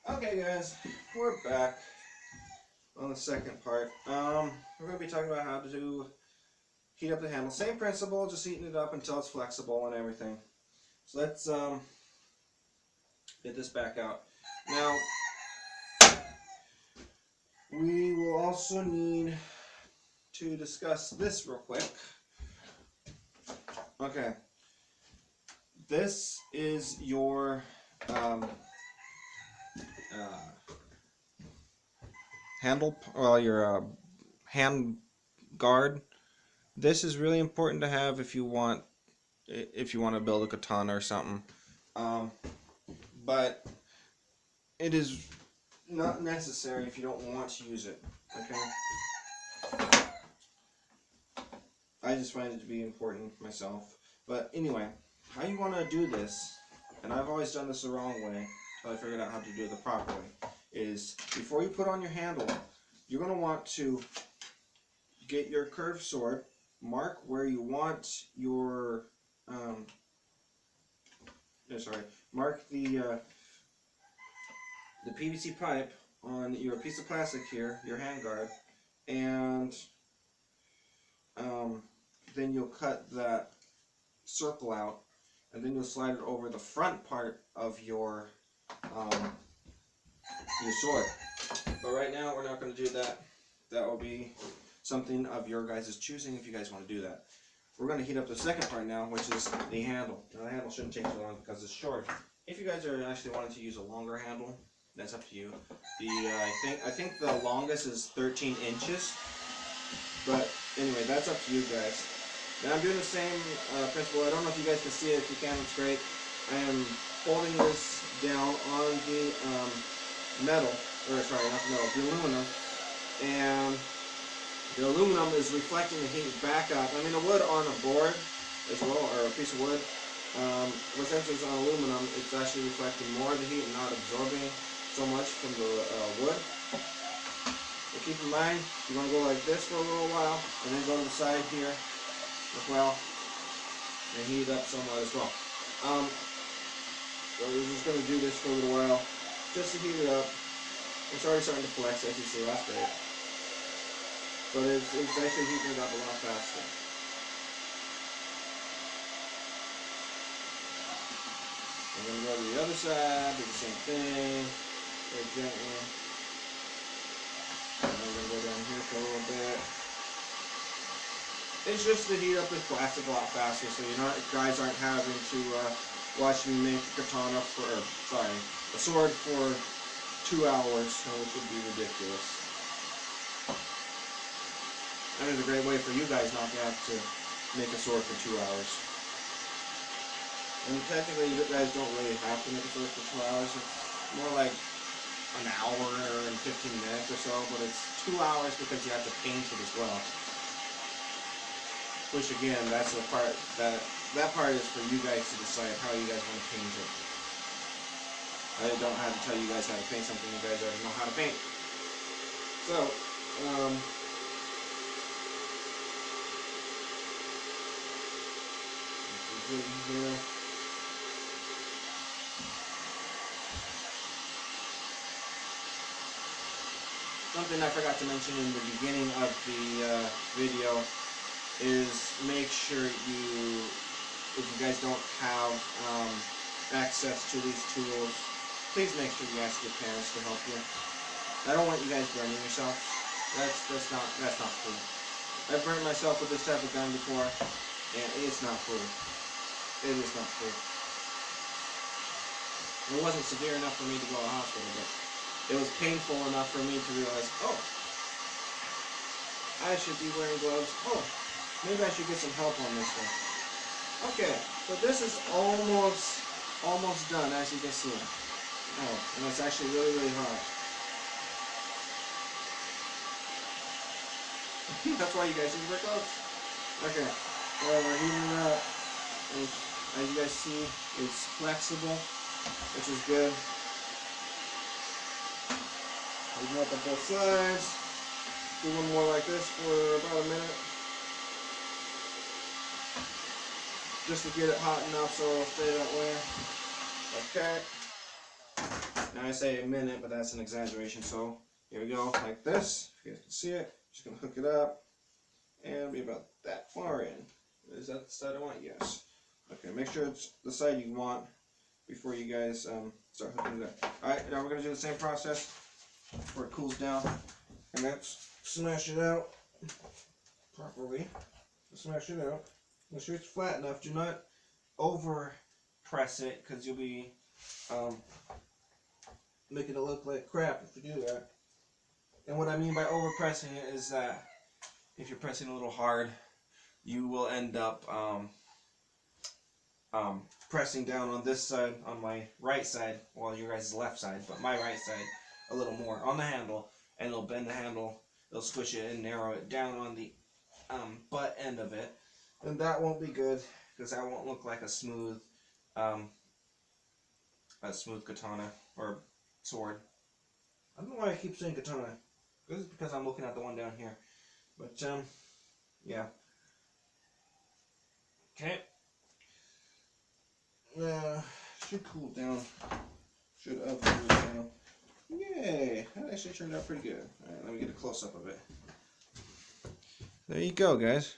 Okay, guys, we're back on the second part. We're going to be talking about how to heat up the handle. Same principle, just heating it up until it's flexible and everything. So let's get this back out. Now, we will also need to discuss this real quick. Okay, this is your handle, well, your hand guard. This is really important to have if you want to build a katana or something. But it is not necessary if you don't want to use it. Okay. I just find it to be important myself. But anyway, how you want to do this, and I've always done this the wrong way until I figured out how to do it the proper way, is before you put on your handle, you're going to want to get your curved sword, mark where you want your, mark the PVC pipe on your piece of plastic here, your handguard, and then you'll cut that circle out, and then you'll slide it over the front part of your sword. But right now we're not going to do that. That will be something of your guys' choosing if you guys want to do that. We're going to heat up the second part now, which is the handle. Now the handle shouldn't take too long because it's short. If you guys are actually wanting to use a longer handle, that's up to you. I think the longest is 13 inches. But anyway, that's up to you guys. Now I'm doing the same principle. I don't know if you guys can see it. If you can, it's great. I am holding this down on the metal, or sorry, not the metal, the aluminum, and the aluminum is reflecting the heat back up. I mean, the wood on a board as well, or a piece of wood, but since it's on aluminum, it's actually reflecting more of the heat and not absorbing so much from the wood. But keep in mind, you want to go like this for a little while, and then go to the side here as well, and heat it up somewhat as well. So we're just going to do this for a little while, just to heat it up. It's already starting to flex, as you see, that's great. But it's actually heating it up a lot faster. I'm going to go to the other side, do the same thing, very gently. And I'm going to go down here for a little bit. It's just to heat up this plastic a lot faster, so guys aren't having to watch me make a katana a sword for 2 hours, which would be ridiculous. And it's a great way for you guys not to have to make a sword for 2 hours. And technically, you guys don't really have to make a sword for 2 hours. It's more like an hour and 15 minutes or so, but it's 2 hours because you have to paint it as well. Which again, that's the part that part is for you guys to decide how you guys want to paint it. I don't have to tell you guys how to paint something you guys already know how to paint. So, here. Something I forgot to mention in the beginning of the video is make sure if you guys don't have access to these tools, please make sure you ask your parents to help you. I don't want you guys burning yourself. That's not cool. I've burned myself with this type of gun before, and it's not cool. It is not cool. It wasn't severe enough for me to go to the hospital, but it was painful enough for me to realize, oh, I should be wearing gloves. Oh, maybe I should get some help on this one. Okay, so this is almost done, as you can see. Oh, and it's actually really, really hot. That's why you guys need to wear gloves. Okay, well, we're heating it up. And as you guys see, it's flexible, which is good. Heating up on both sides. Do one more like this for about a minute. Just to get it hot enough so it'll stay that way. Okay. Now I say a minute, but that's an exaggeration. So here we go, like this. If you guys can see it, just gonna hook it up, and it'll be about that far in. Is that the side I want? Yes. Okay, make sure it's the side you want before you guys start hooking it up. All right, now we're gonna do the same process before it cools down, and let's smash it out properly. Smash it out. Make sure it's flat enough. Do not over press it, because you'll be making it look like crap if you do that. And what I mean by over pressing it is that if you're pressing a little hard, you will end up pressing down on this side, on my right side, well, your guys' left side, but my right side a little more on the handle, and it'll bend the handle, it'll squish it and narrow it down on the butt end of it, and that won't be good, because that won't look like a smooth katana or sword. I don't know why I keep saying katana. This is because I'm looking at the one down here. But yeah. Okay. Should cool down. Should have cooled down. Yay! That actually turned out pretty good. Alright, let me get a close up of it. There you go, guys.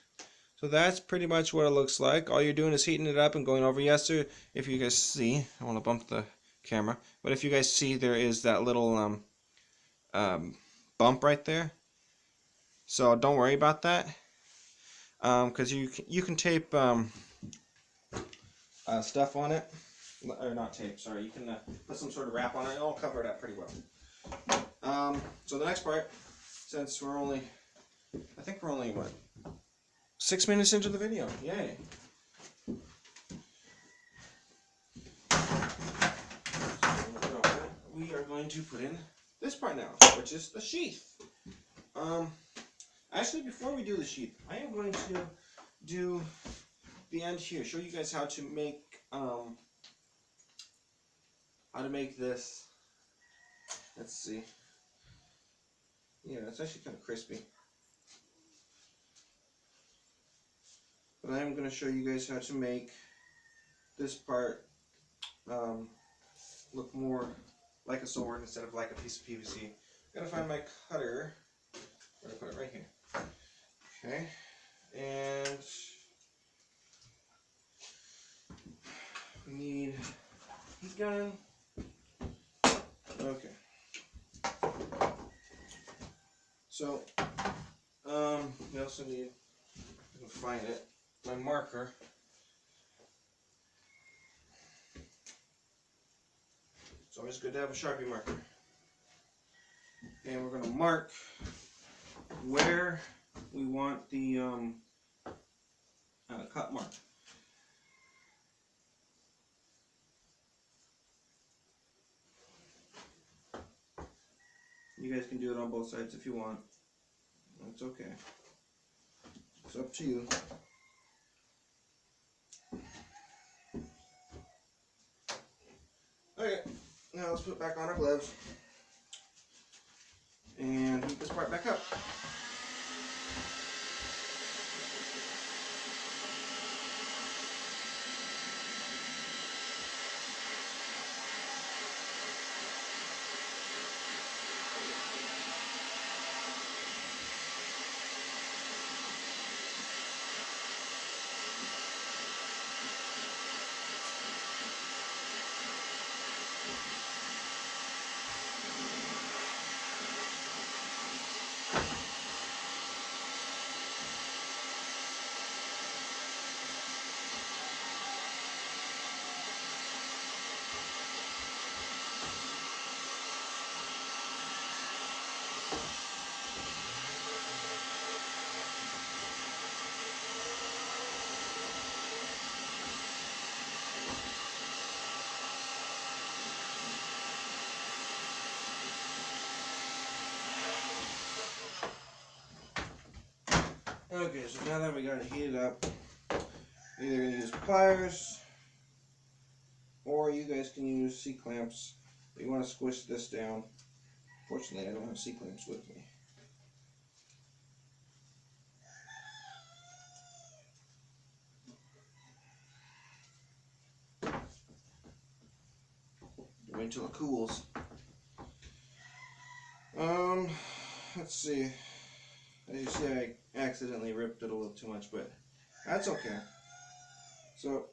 So that's pretty much what it looks like. All you're doing is heating it up and going over. Yes, sir. If you guys see, I want to bump the camera, but if you guys see, there is that little bump right there. So don't worry about that, because you can tape stuff on it, or not tape. Sorry, you can put some sort of wrap on it. It'll cover it up pretty well. So the next part, since we're only, I think we're only what, 6 minutes into the video. Yay! We are going to put in this part now, which is the sheath. Actually, before we do the sheath, I am going to do the end here. Show you guys how to make this. Let's see. Yeah, it's actually kind of crispy. But I am going to show you guys how to make this part look more like a sword instead of like a piece of PVC. Gotta find my cutter. I'm gonna put it right here. Okay, and we need heat gun. Okay. So, we also need, I can find it, my marker. It's always good to have a Sharpie marker. And we're going to mark where we want the cut mark. You guys can do it on both sides if you want. That's okay. It's up to you. Okay, now let's put back on our gloves and heat this part back up. Okay, so now that we got it heated up, you're either going to use pliers, or you guys can use C-clamps. You want to squish this down. Fortunately, I don't have C-clamps with me. Wait until it cools. Let's see. As you see, I accidentally ripped it a little too much, but that's okay. So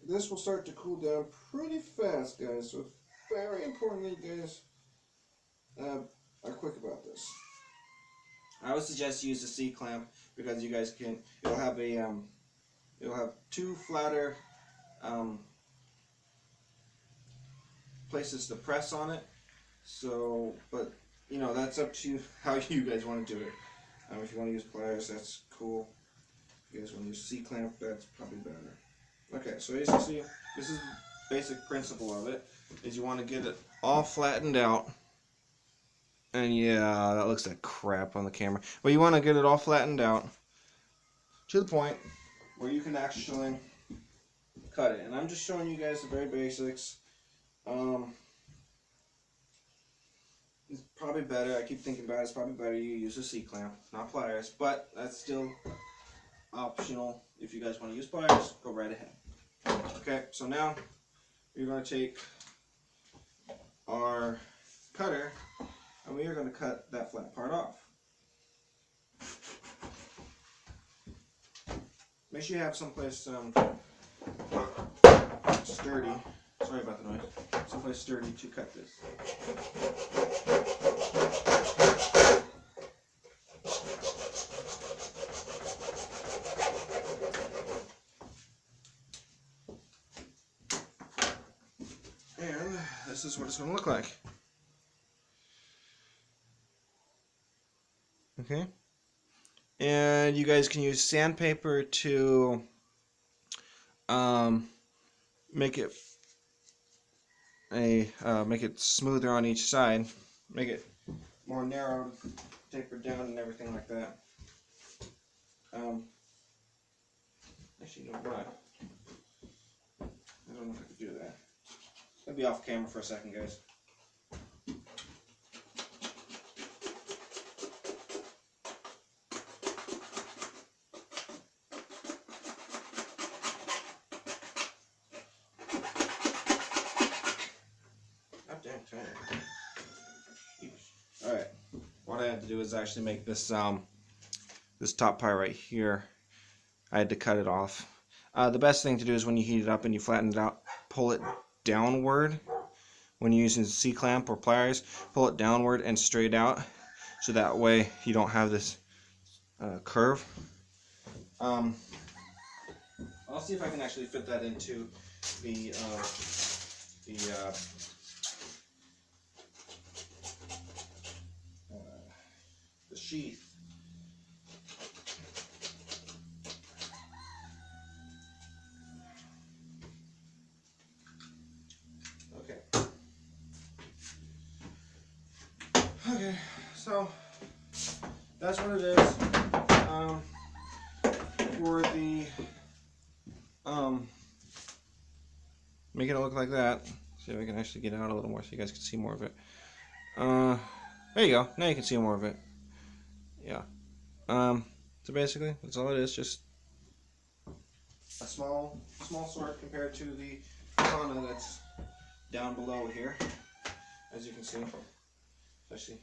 this will start to cool down pretty fast, guys. So it's very important that you guys are quick about this. I would suggest you use the C clamp because you guys can. It'll have a it'll have two flatter places to press on it. So, but you know, that's up to you how you guys want to do it. If you want to use pliers, that's cool. If you guys want to use C clamp, that's probably better. Okay, so as you see, this is the basic principle of it. Is you want to get it all flattened out. And yeah, that looks like crap on the camera. But you want to get it all flattened out to the point where you can actually cut it. And I'm just showing you guys the very basics. It's probably better, I keep thinking about it, it's probably better you use a C-clamp, not pliers. But that's still optional. If you guys want to use pliers, go right ahead. Okay, so now we're going to take our cutter and we are going to cut that flat part off. Make sure you have someplace sturdy. Sorry about the noise. Someplace sturdy to cut this. And this is what it's going to look like. Okay. And you guys can use sandpaper to make it smoother on each side, make it more narrowed, tapered down, and everything like that. Actually, you know what? I don't know if I could do that. I'll be off camera for a second, guys. Alright, what I had to do is actually make this this top part right here. I had to cut it off. The best thing to do is when you heat it up and you flatten it out, pull it downward. When you're using C-clamp or pliers, pull it downward and straight out, so that way you don't have this curve. I'll see if I can actually fit that into the sheath. Okay, so that's what it is. For the make it look like that. See if I can actually get it out a little more so you guys can see more of it. There you go. Now you can see more of it. Yeah. So basically, that's all it is. Just a small sword compared to the katana that's down below here. As you can see, it's actually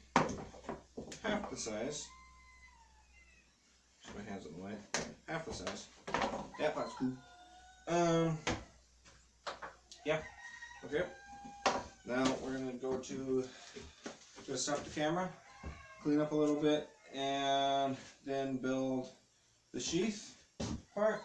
half the size. My hands in the way. Half the size. That part's cool. Yeah. Okay. Now we're gonna go to just stop the camera, clean up a little bit, and then build the sheath part.